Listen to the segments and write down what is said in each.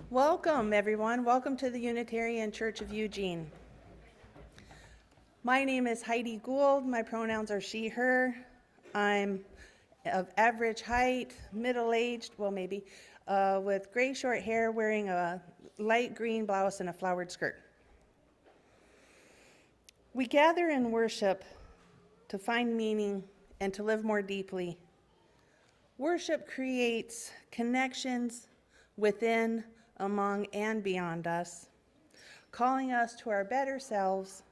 Welcome, everyone. Welcome to the Unitarian Church of Eugene. My name is Heidi Gould. My pronouns are she, her. I'm of average height, middle-aged, well, maybe, with gray short hair, wearing a light green blouse and a flowered skirt. We gather in worship to find meaning and to live more deeply. Worship creates connections within, among, and beyond us, calling us to our better selves,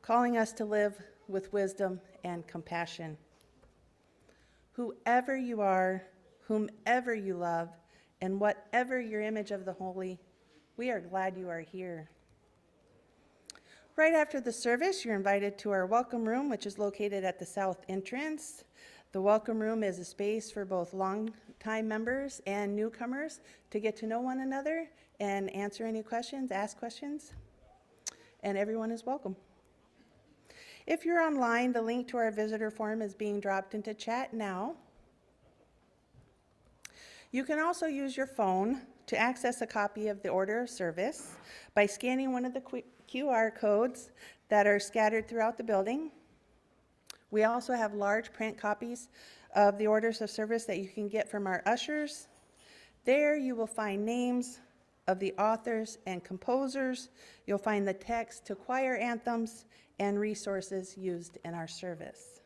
calling us to live with wisdom and compassion. Whoever you are, whomever you love, and whatever your image of the holy, we are glad you are here. Right after the service, you're invited to our welcome room, which is located at the south entrance. The welcome room is a space for both longtime members and newcomers to get to know one another and answer any questions, ask questions, and everyone is welcome. If you're online, the link to our visitor form is being dropped into chat now. You can also use your phone to access a copy of the order of service by scanning one of the QR codes that are scattered throughout the building. We also have large print copies of the orders of service that you can get from our ushers. There you will find names of the authors and composers. You'll find the text to choir anthems and resources used in our service.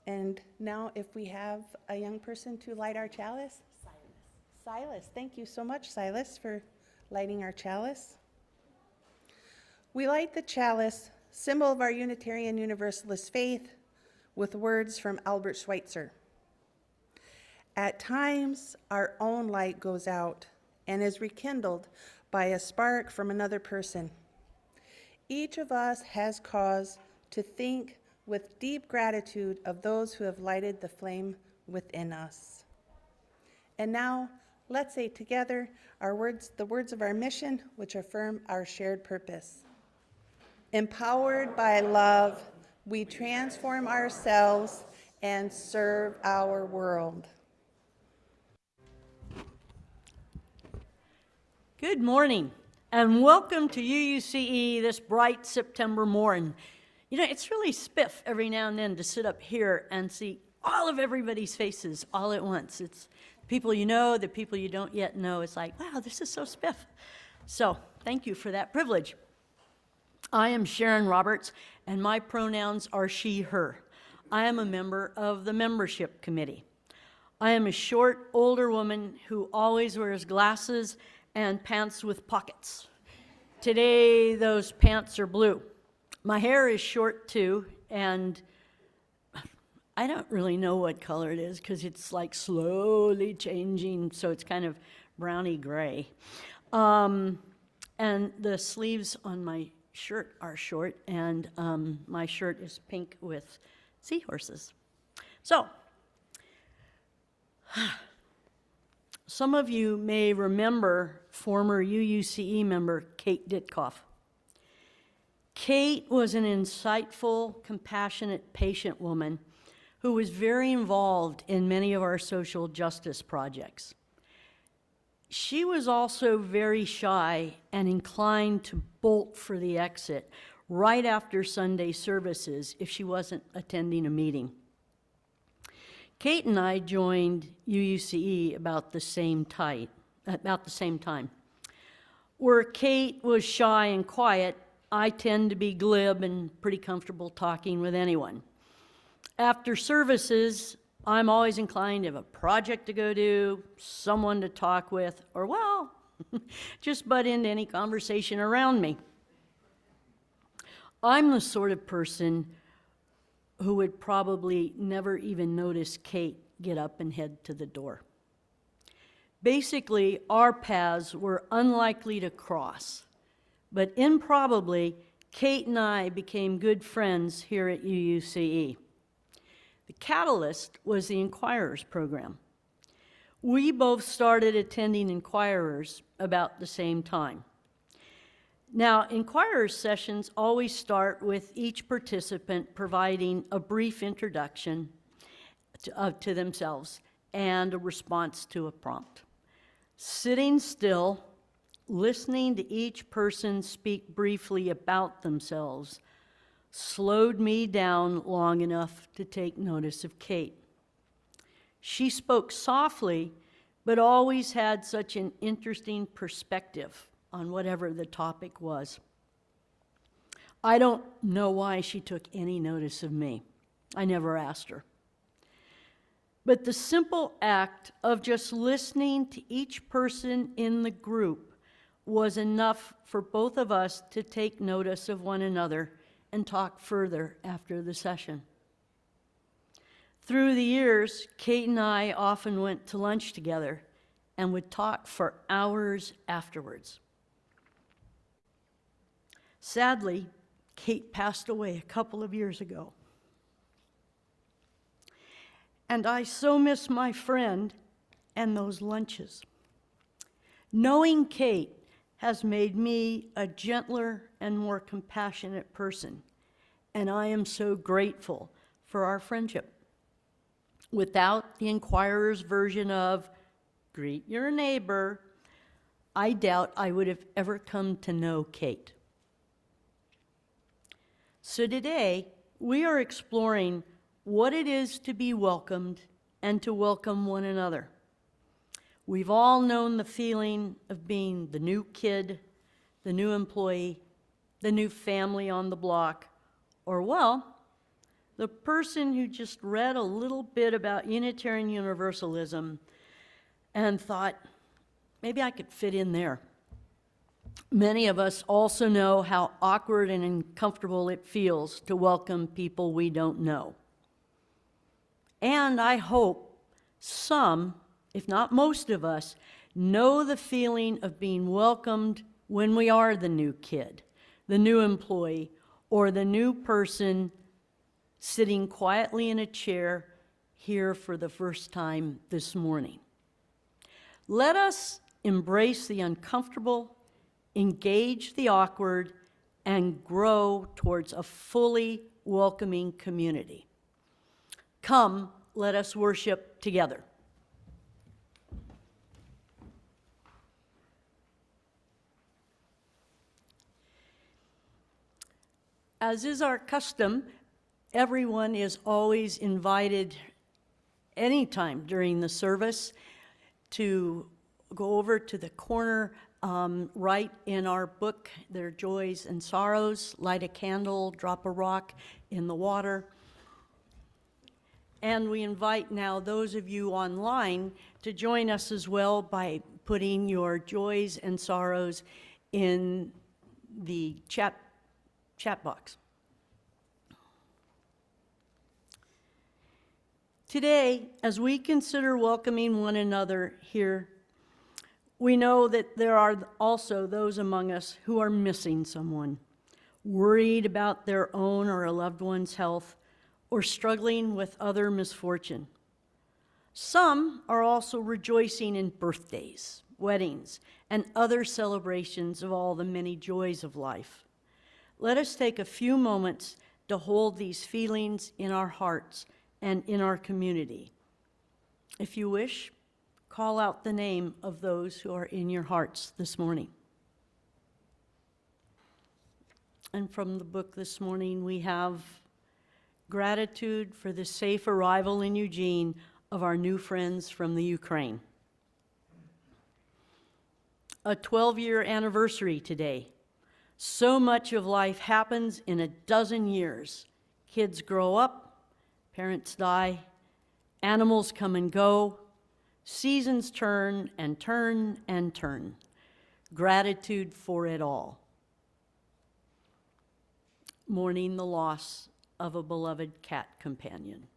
And now if we have a young person to light our chalice. Silas, thank you so much, Silas, for lighting our chalice. We light the chalice, symbol of our Unitarian Universalist faith, with words from Albert Schweitzer. At times, our own light goes out and is rekindled by a spark from another person. Each of us has cause to think with deep gratitude of those who have lighted the flame within us. And now, let's say together the words of our mission, which affirm our shared purpose. Empowered by love, we transform ourselves and serve our world. Good morning, and welcome to UUCE this bright September morning. You know, it's really spiff every now and then to sit up here and see all of everybody's faces all at once. It's people you know, the people you don't yet know. It's like, wow, this is so spiff. So thank you for that privilege. I am Sharon Roberts, and my pronouns are she, her. I am a member of the membership committee. I am a short, older woman who always wears glasses and pants with pockets. Today, those pants are blue. My hair is short too, and I don't really know what color it is because it's like slowly changing, so it's kind of browny gray. And the sleeves on my shirt are short, and my shirt is pink with seahorses. So, some of you may remember former UUCE member Kate Ditkoff. Kate was an insightful, compassionate, patient woman who was very involved in many of our social justice projects. She was also very shy and inclined to bolt for the exit right after Sunday services if she wasn't attending a meeting. Kate and I joined UUCE about the same time. Where Kate was shy and quiet, I tend to be glib and pretty comfortable talking with anyone. After services, I'm always inclined to have a project to go do, someone to talk with, or, well, just butt into any conversation around me. I'm the sort of person who would probably never even notice Kate get up and head to the door. Basically, our paths were unlikely to cross, but improbably, Kate and I became good friends here at UUCE. The catalyst was the Inquirers program. We both started attending Inquirers about the same time. Now, Inquirers sessions always start with each participant providing a brief introduction to themselves and a response to a prompt. Sitting still, listening to each person speak briefly about themselves, slowed me down long enough to take notice of Kate. She spoke softly, but always had such an interesting perspective on whatever the topic was. I don't know why she took any notice of me. I never asked her. But the simple act of just listening to each person in the group was enough for both of us to take notice of one another and talk further after the session. Through the years, Kate and I often went to lunch together and would talk for hours afterwards. Sadly, Kate passed away a couple of years ago. And I so miss my friend and those lunches. Knowing Kate has made me a gentler and more compassionate person, and I am so grateful for our friendship. Without the Inquirer's version of greet your neighbor, I doubt I would have ever come to know Kate. So today, we are exploring what it is to be welcomed and to welcome one another. We've all known the feeling of being the new kid, the new employee, the new family on the block, or, well, the person who just read a little bit about Unitarian Universalism and thought, maybe I could fit in there. Many of us also know how awkward and uncomfortable it feels to welcome people we don't know. And I hope some, if not most of us, know the feeling of being welcomed when we are the new kid, the new employee, or the new person sitting quietly in a chair here for the first time this morning. Let us embrace the uncomfortable, engage the awkward, and grow towards a fully welcoming community. Come, let us worship together. As is our custom, everyone is always invited anytime during the service to go over to the corner right in our book, their joys and sorrows, light a candle, drop a rock in the water. And we invite now those of you online to join us as well by putting your joys and sorrows in the chat box. Today, as we consider welcoming one another here, we know that there are also those among us who are missing someone, worried about their own or a loved one's health, or struggling with other misfortune. Some are also rejoicing in birthdays, weddings, and other celebrations of all the many joys of life. Let us take a few moments to hold these feelings in our hearts and in our community. If you wish, call out the name of those who are in your hearts this morning. And from the book this morning, we have gratitude for the safe arrival in Eugene of our new friends from the Ukraine. A 12-year anniversary today. So much of life happens in a dozen years. Kids grow up, parents die, animals come and go, seasons turn and turn and turn. Gratitude for it all. Mourning the loss of a beloved cat companion.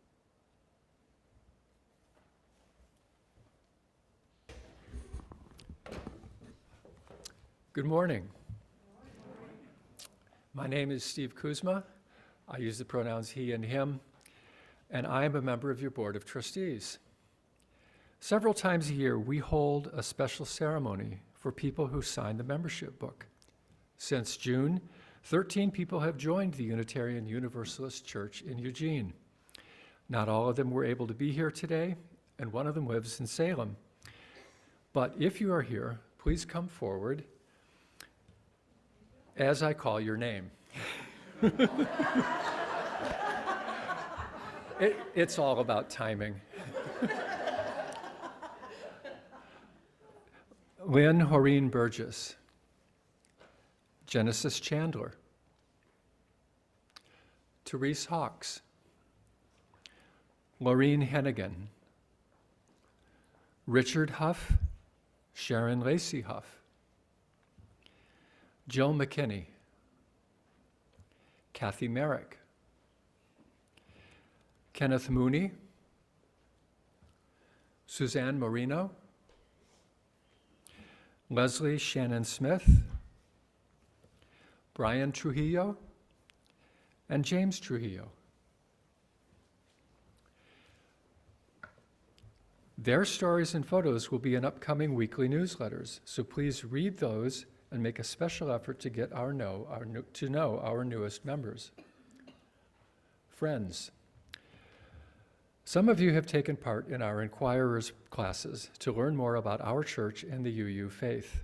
Good morning. My name is Steve Kuzma. I use the pronouns he and him, and I am a member of your Board of Trustees. Several times a year, we hold a special ceremony for people who sign the membership book. Since June, 13 people have joined the Unitarian Universalist Church in Eugene. Not all of them were able to be here today, and one of them lives in Salem. But if you are here, please come forward as I call your name. It's all about timing. Lynn Horeen Burgess, Genesis Chandler, Therese Hawks, Laureen Hennigan, Richard Huff, Sharon Lacey Huff, Jill McKinney, Kathy Merrick, Kenneth Mooney, Suzanne Marino, Leslie Shannon Smith, Brian Trujillo, and James Trujillo. Their stories and photos will be in upcoming weekly newsletters, so please read those and make a special effort to get to know our newest members. Friends, some of you have taken part in our Inquirers classes to learn more about our church and the UU faith.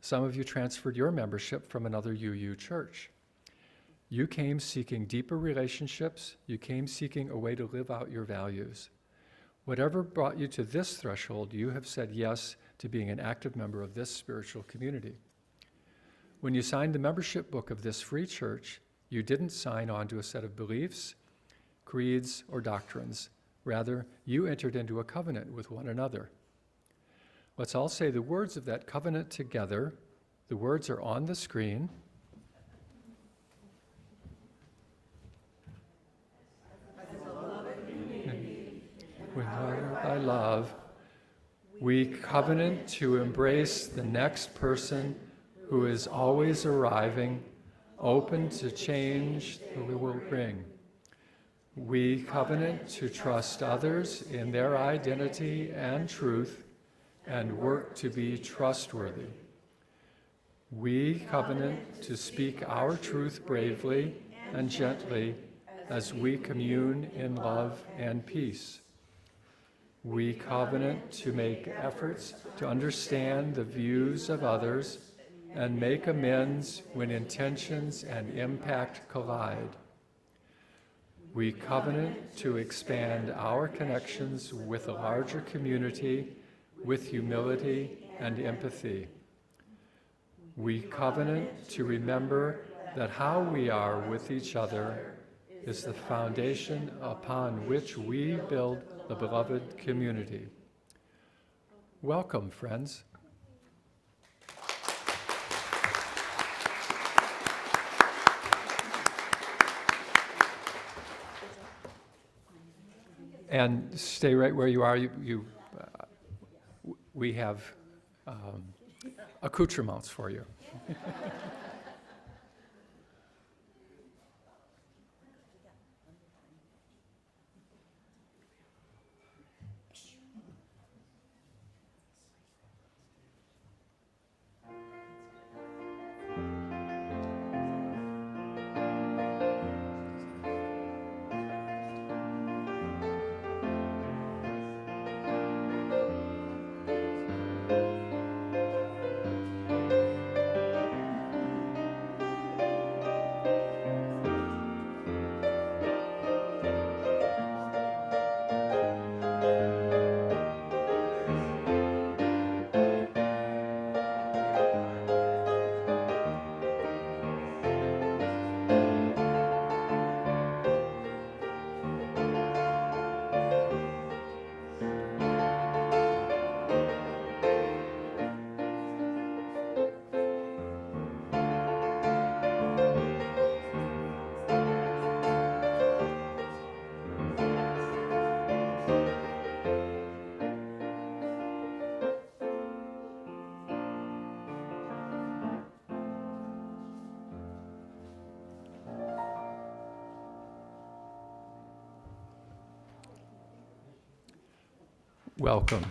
Some of you transferred your membership from another UU church. You came seeking deeper relationships. You came seeking a way to live out your values. Whatever brought you to this threshold, you have said yes to being an active member of this spiritual community. When you signed the membership book of this free church, you didn't sign on to a set of beliefs, creeds, or doctrines. Rather, you entered into a covenant with one another. Let's all say the words of that covenant together. The words are on the screen. With thy love, we covenant to embrace the next person who is always arriving, open to change that we will bring. We covenant to trust others in their identity and truth and work to be trustworthy. We covenant to speak our truth bravely and gently as we commune in love and peace. We covenant to make efforts to understand the views of others and make amends when intentions and impact collide. We covenant to expand our connections with a larger community with humility and empathy. We covenant to remember that how we are with each other is the foundation upon which we build the beloved community. Welcome, friends. And stay right where you are. We have accoutrements for you. Welcome.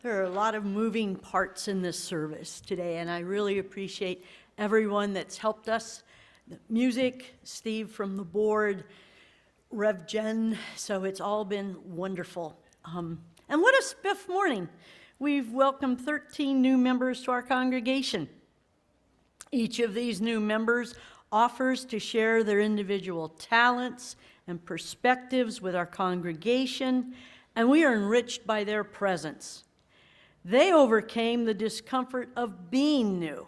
There are lot of moving parts in this service today, and I really appreciate everyone that's helped us. The music, Steve from the board, Rev Jen, so it's all been wonderful. And what a spiff morning. We've welcomed 13 new members to our congregation. Each of these new members offers to share their individual talents and perspectives with our congregation, and we are enriched by their presence. They overcame the discomfort of being new,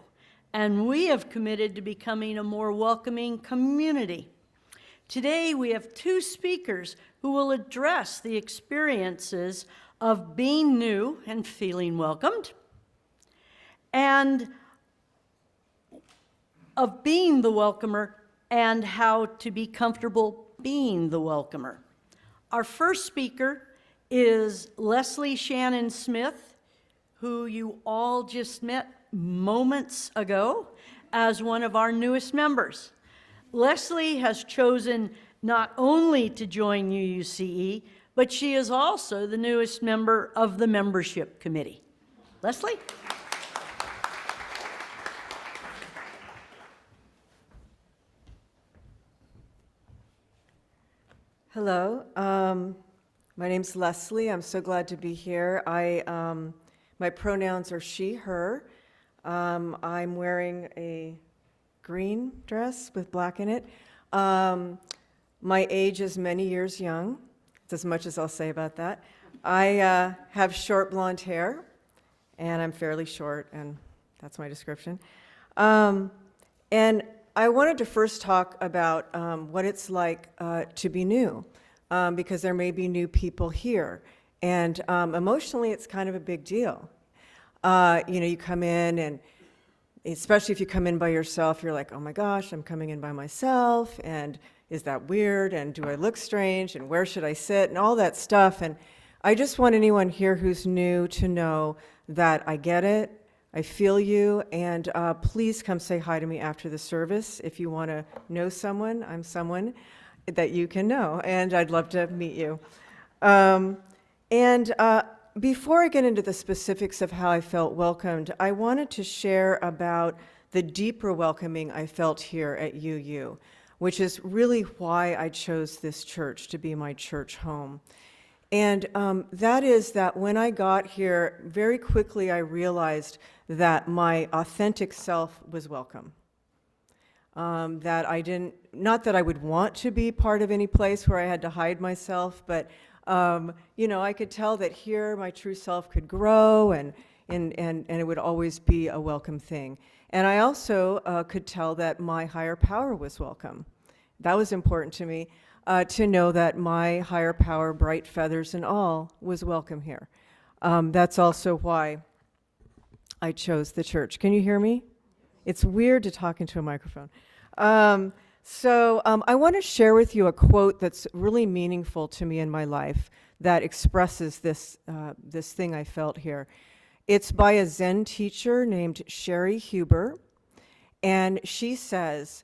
and we have committed to becoming a more welcoming community. Today, we have two speakers who will address the experiences of being new and feeling welcomed, and of being the welcomer and how to be comfortable being the welcomer. Our first speaker is Leslie Shannon Smith, who you all just met moments ago as one of our newest members. Leslie has chosen not only to join UUCE, but she is also the newest member of the membership committee. Leslie? Hello, my name's Leslie. I'm so glad to be here. My pronouns are she, her. I'm wearing a green dress with black in it. My age is many years young. That's as much as I'll say about that. I have short blonde hair, and I'm fairly short, and that's my description. And I wanted to first talk about what it's like to be new, because there may be new people here. And emotionally, it's kind of a big deal. You come in, and especially if you come in by yourself, you're like, oh my gosh, I'm coming in by myself, and is that weird, and do I look strange, and where should I sit, and all that stuff. And I just want anyone here who's new to know that I get it, I feel you, and please come say hi to me after the service. If you want to know someone, I'm someone that you can know, and I'd love to meet you. Before I get into the specifics of how I felt welcomed, I wanted to share about the deeper welcoming I felt here at UU, which is really why I chose this church to be my church home. And that is that when I got here, very quickly I realized that my authentic self was welcome. That I didn't, not that I would want to be part of any place where I had to hide myself, but I could tell that here my true self could grow, and it would always be a welcome thing. And I also could tell that my higher power was welcome. That was important to me, to know that my higher power, bright feathers and all, was welcome here. That's also why I chose the church. Can you hear me? It's weird to talk into a microphone. I want to share with you a quote that's really meaningful to me in my life that expresses this thing I felt here. It's by a Zen teacher named Sherry Huber, and she says,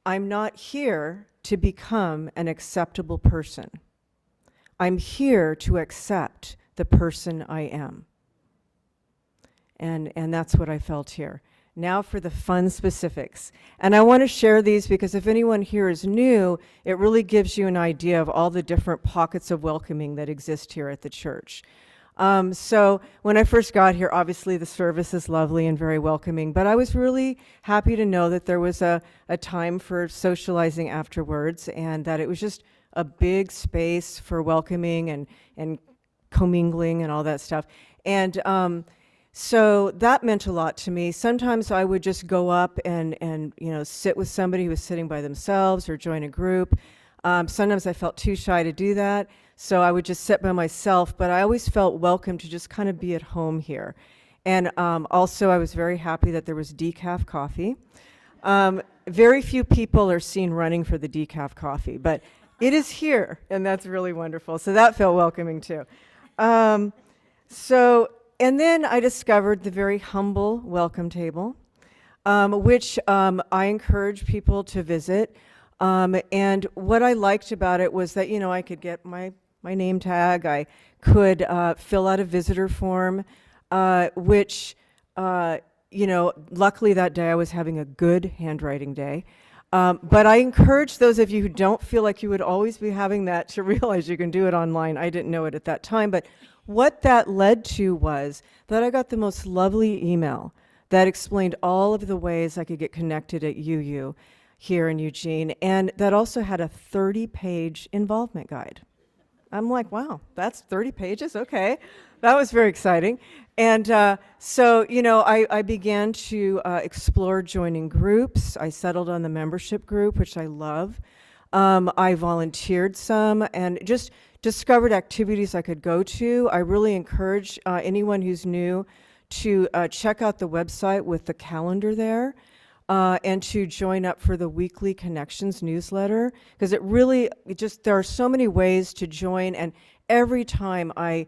"I'm not here to become an acceptable person. I'm here to accept the person I am." And that's what I felt here. Now for the fun specifics. And I want to share these because if anyone here is new, it really gives you an idea of all the different pockets of welcoming that exist here at the church. So when I first got here, obviously the service is lovely and very welcoming, but I was really happy to know that there was a time for socializing afterwards, and that it was just a big space for welcoming and commingling and all that stuff. And so that meant a lot to me. Sometimes I would just go up and sit with somebody who was sitting by themselves or join a group. Sometimes I felt too shy to do that, so I would just sit by myself, but I always felt welcome to just kind of be at home here. And also I was very happy that there was decaf coffee. Very few people are seen running for the decaf coffee, but it is here, and that's really wonderful. So that felt welcoming too. And then I discovered the very humble welcome table, which I encourage people to visit. And what I liked about it was that, I could get my name tag, I could fill out a visitor form, which, luckily that day I was having a good handwriting day. But I encourage those of you who don't feel like you would always be having that to realize you can do it online. I didn't know it at that time, but what that led to was that I got the most lovely email that explained all of the ways I could get connected at UU here in Eugene, and that also had a 30-page involvement guide. I'm like, wow, that's 30 pages? Okay. That was very exciting. And I began to explore joining groups. I settled on the membership group, which I love. I volunteered some and just discovered activities I could go to. I really encourage anyone who's new to check out the website with the calendar there. And to join up for the weekly Connections newsletter, because there are so many ways to join, and every time I,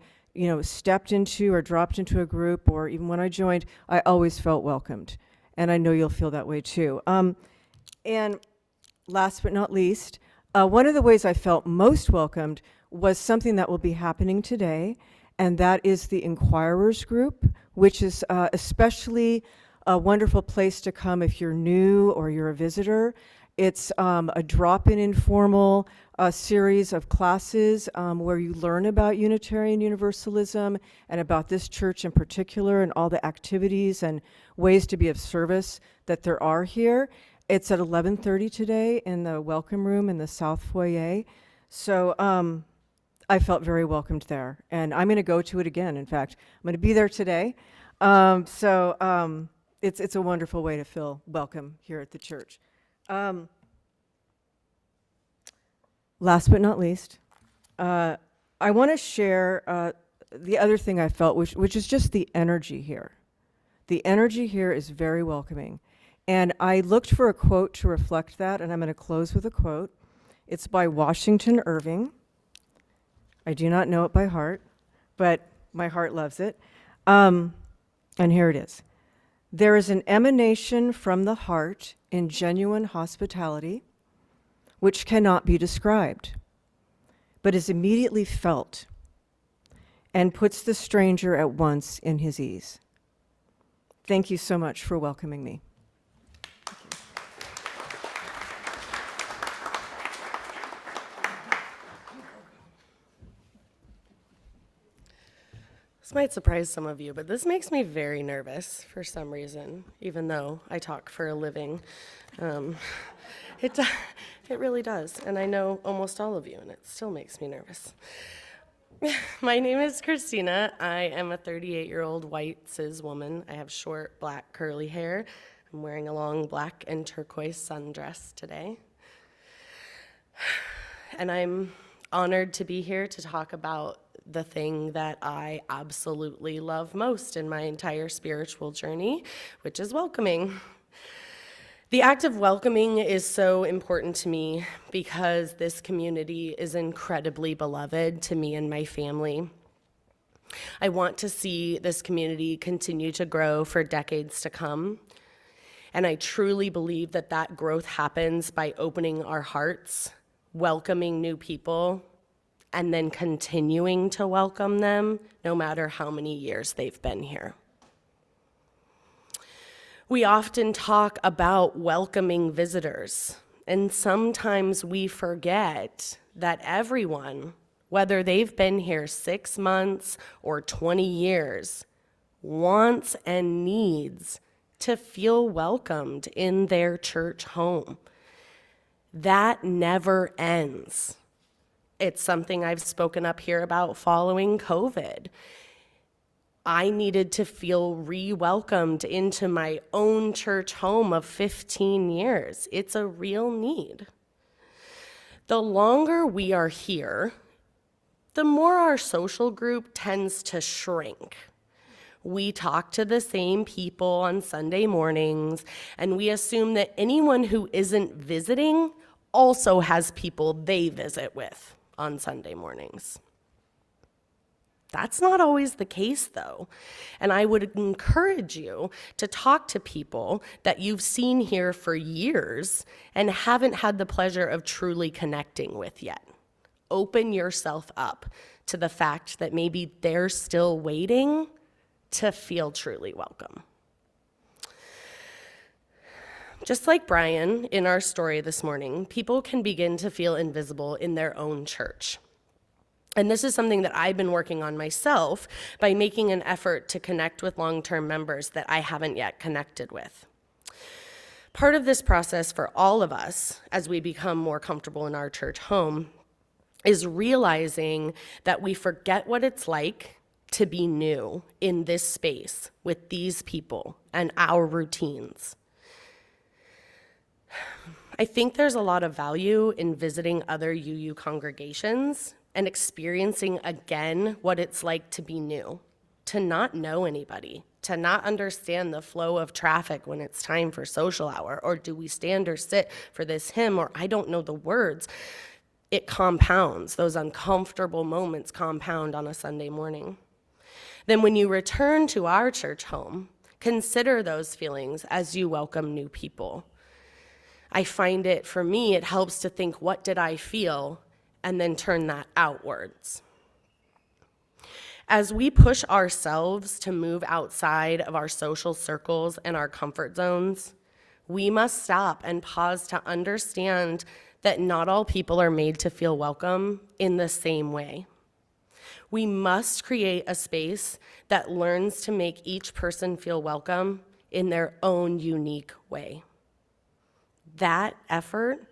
stepped into or dropped into a group, or even when I joined, I always felt welcomed, and I know you'll feel that way too. And last but not least, one of the ways I felt most welcomed was something that will be happening today, and that is the Inquirers group, which is especially a wonderful place to come if you're new or you're a visitor. It's a drop-in informal series of classes where you learn about Unitarian Universalism and about this church in particular and all the activities and ways to be of service that there are here. It's at 11:30 today in the welcome room in the South Foyer. So I felt very welcomed there, and I'm going to go to it again. In fact, I'm going to be there today. It's a wonderful way to feel welcome here at the church. Last but not least, I want to share the other thing I felt, which is just the energy here. The energy here is very welcoming. And I looked for a quote to reflect that, and I'm going to close with a quote. It's by Washington Irving. I do not know it by heart, but my heart loves it. And here it is. There is an emanation from the heart in genuine hospitality which cannot be described, but is immediately felt and puts the stranger at once in his ease. Thank you so much for welcoming me. This might surprise some of you, but this makes me very nervous for some reason, even though I talk for a living. It really does, and I know almost all of you, and it still makes me nervous. My name is Christina. I am a 38-year-old white cis woman. I have short, black, curly hair. I'm wearing a long black and turquoise sundress today. And I'm honored to be here to talk about the thing that I absolutely love most in my entire spiritual journey, which is welcoming. The act of welcoming is so important to me because this community is incredibly beloved to me and my family. I want to see this community continue to grow for decades to come. And I truly believe that that growth happens by opening our hearts, welcoming new people, and then continuing to welcome them no matter how many years they've been here. We often talk about welcoming visitors, and sometimes we forget that everyone, whether they've been here 6 months or 20 years, wants and needs to feel welcomed in their church home. That never ends. It's something I've spoken up here about following COVID. I needed to feel re-welcomed into my own church home of 15 years. It's a real need. The longer we are here, the more our social group tends to shrink. We talk to the same people on Sunday mornings, and we assume that anyone who isn't visiting also has people they visit with on Sunday mornings. That's not always the case, though, and I would encourage you to talk to people that you've seen here for years and haven't had the pleasure of truly connecting with yet. Open yourself up to the fact that maybe they're still waiting to feel truly welcome. Just like Brian in our story this morning, people can begin to feel invisible in their own church. And this is something that I've been working on myself by making an effort to connect with long-term members that I haven't yet connected with. Part of this process for all of us, as we become more comfortable in our church home, is realizing that we forget what it's like to be new in this space with these people and our routines. I think there's a lot of value in visiting other UU congregations and experiencing again what it's like to be new, to not know anybody, to not understand the flow of traffic when it's time for social hour, or do we stand or sit for this hymn, or I don't know the words. It compounds. Those uncomfortable moments compound on a Sunday morning. Then when you return to our church home, consider those feelings as you welcome new people. I find it, for me, it helps to think, what did I feel? And then turn that outwards. As we push ourselves to move outside of our social circles and our comfort zones, we must stop and pause to understand that not all people are made to feel welcome in the same way. We must create a space that learns to make each person feel welcome in their own unique way. That effort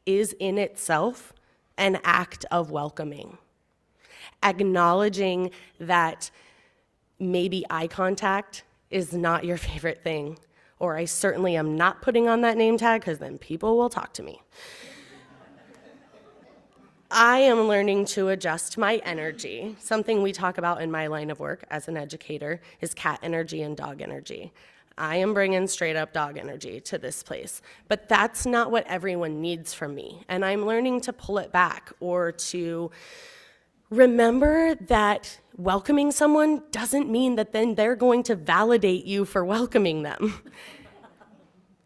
is in itself an act of welcoming. Acknowledging that maybe eye contact is not your favorite thing, or I certainly am not putting on that name tag because then people will talk to me. I am learning to adjust my energy. Something we talk about in my line of work as an educator is cat energy and dog energy. I am bringing straight up dog energy to this place, but that's not what everyone needs from me. And I'm learning to pull it back, or to remember that welcoming someone doesn't mean that then they're going to validate you for welcoming them.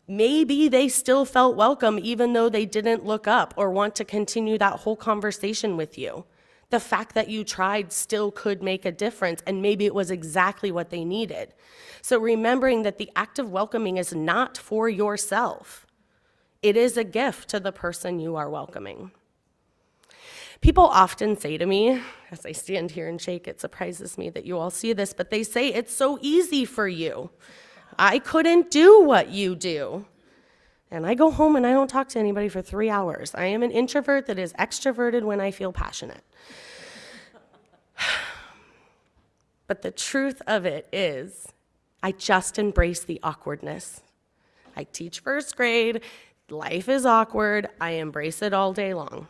Maybe they still felt welcome even though they didn't look up or want to continue that whole conversation with you. The fact that you tried still could make a difference, and maybe it was exactly what they needed. So remembering that the act of welcoming is not for yourself. It is a gift to the person you are welcoming. People often say to me, as I stand here and shake, it surprises me that you all see this, but they say, it's so easy for you. I couldn't do what you do. And I go home and I don't talk to anybody for 3 hours. I am an introvert that is extroverted when I feel passionate. But the truth of it is, I just embrace the awkwardness. I teach first grade. Life is awkward. I embrace it all day long.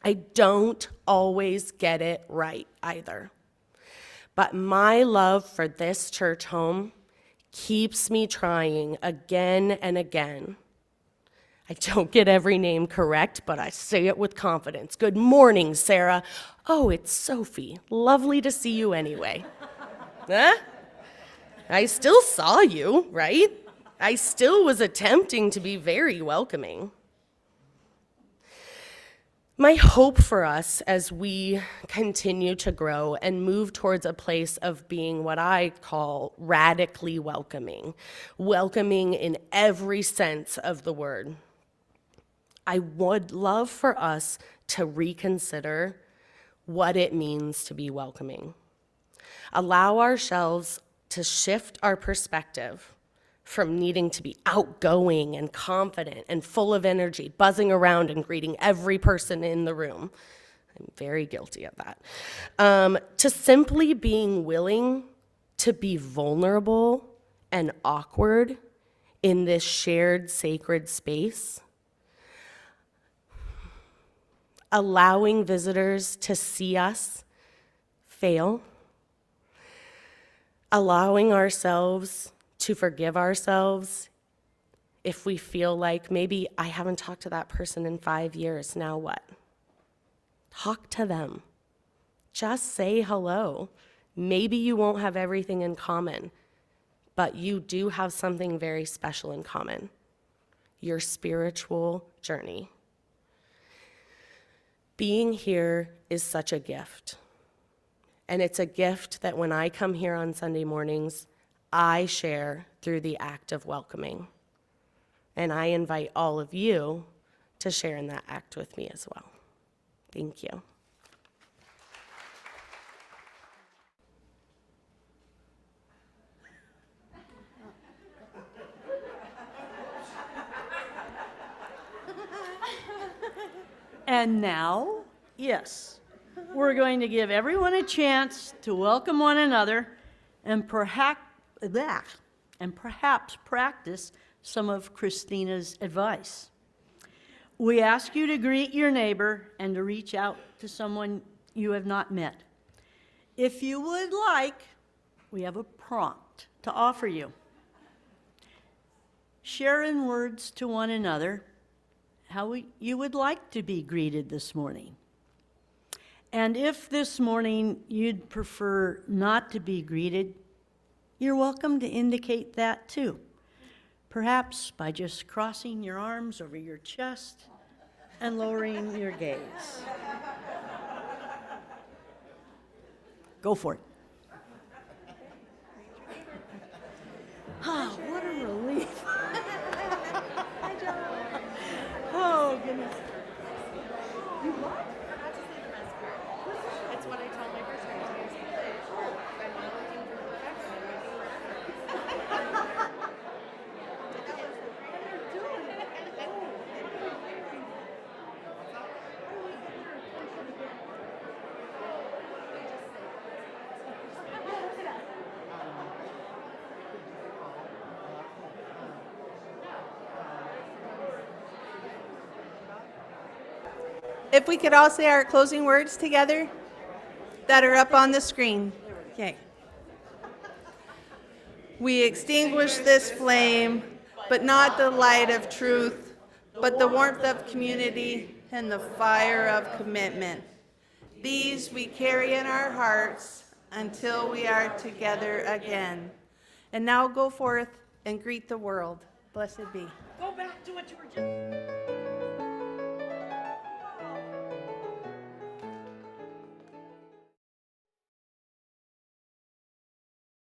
I don't always get it right either. But my love for this church home keeps me trying again and again. I don't get every name correct, but I say it with confidence. Good morning, Sarah. Oh, it's Sophie. Lovely to see you anyway. Huh? I still saw you, right? I still was attempting to be very welcoming. My hope for us as we continue to grow and move towards a place of being what I call radically welcoming, welcoming in every sense of the word. I would love for us to reconsider what it means to be welcoming. Allow ourselves to shift our perspective from needing to be outgoing and confident and full of energy, buzzing around and greeting every person in the room. I'm very guilty of that. To simply being willing to be vulnerable and awkward in this shared sacred space. Allowing visitors to see us fail. Allowing ourselves to forgive ourselves if we feel like maybe I haven't talked to that person in 5 years, now what? Talk to them. Just say hello. Maybe you won't have everything in common, but you do have something very special in common, your spiritual journey. Being here is such a gift. And it's a gift that when I come here on Sunday mornings, I share through the act of welcoming. And I invite all of you to share in that act with me as well. Thank you. And now, yes, we're going to give everyone a chance to welcome one another and perhaps practice some of Christina's advice. We ask you to greet your neighbor and to reach out to someone you have not met. If you would like, we have a prompt to offer you. Share in words to one another how you would like to be greeted this morning. And if this morning you'd prefer not to be greeted, you're welcome to indicate that too. Perhaps by just crossing your arms over your chest and lowering your gaze. Go for it. Oh, what a relief. Oh, goodness. It's what I told my first If we could all say our closing words together that are up on the screen. Okay. We extinguish this flame, but not the light of truth, but the warmth of community and the fire of commitment. These we carry in our hearts until we are together again. And now go forth and greet the world. Blessed be. Go back to what you were just...